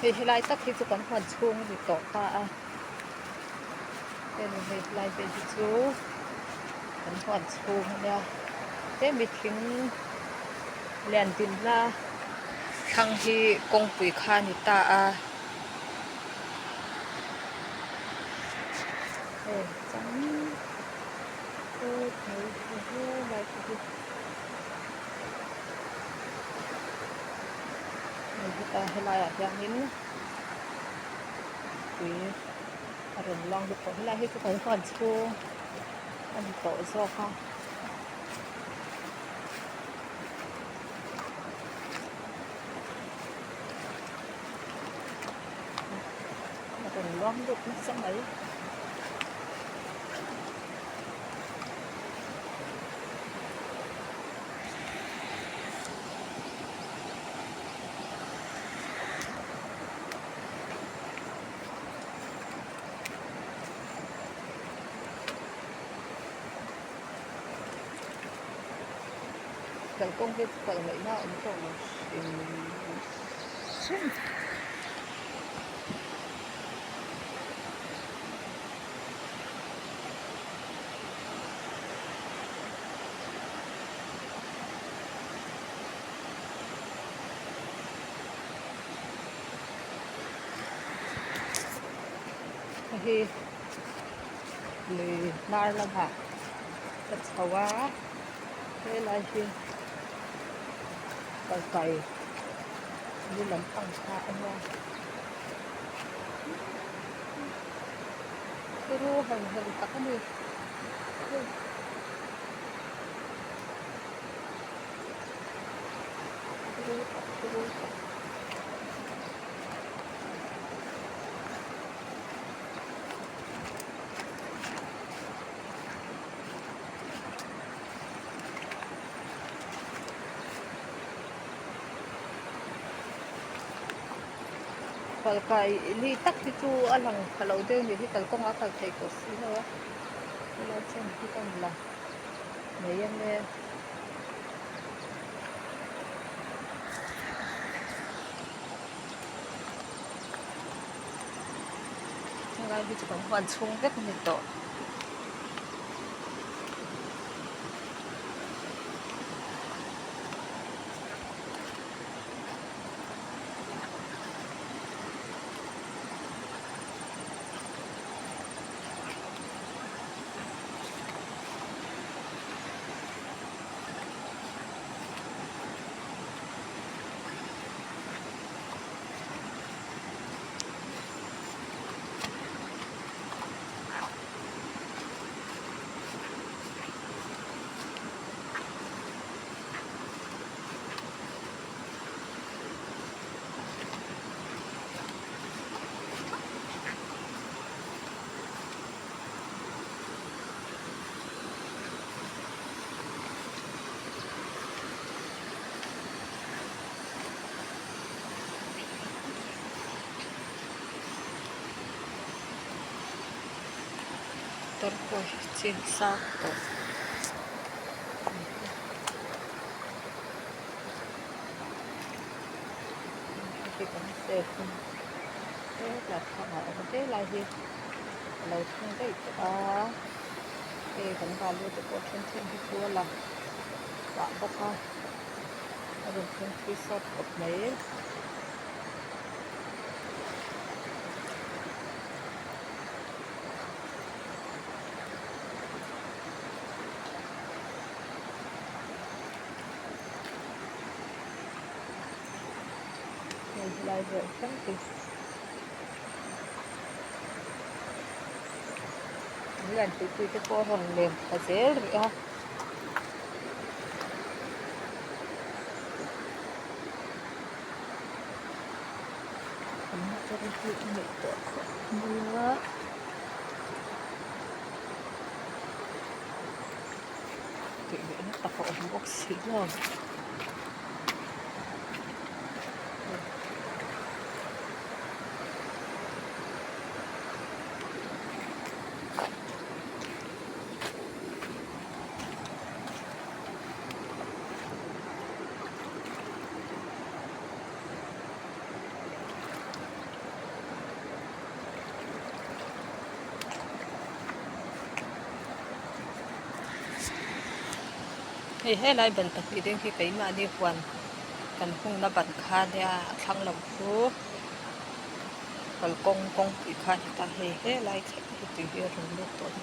hi lai tak hi chu kan hman chhung ni tawh ta a hei lai te hi chu kan hman chhung ania te mi thing lian din na thang hi kawngpui kha ni ta a chang ko thei hi lai te hi helai ah hianin tui a rawn lang lu pawh helai hi chu kan hman chhung ani tawh zawk a a rawn luang lut nasa mai kalkawng hi pal mai na awm tawh lo hring hi lui nar lamah ka chho a helai hi kalkai ni lampang kha ania ru hang hang tak ani ru kalkai li tak hi chu a lang khalo deuh ni hi kalkawng a kal thei ko si lo a helai chen hi kan la nei ane ngai hi chu kan hman chhung vek ni tawh torpoi chin sak tawh hi kan se khun te la thang a awm te lai hi lo thang dei tawh a kan valu te pawh then then hi chu a lang dah bawk a a rawn thung thui sawt khawp mai lai vợ chẳng thì lần thứ tư cái cô hồng liền và dễ rồi ha cho cái chuyện này tốt nữa thì nó tập hội bác sĩ rồi he lai ban pahnih ding hi keimah ni huan kan hungna ban kha nia a thlang lam chu kalkawng kawng tih kha ta he lai thleng hi ti hi a rum lut tawh.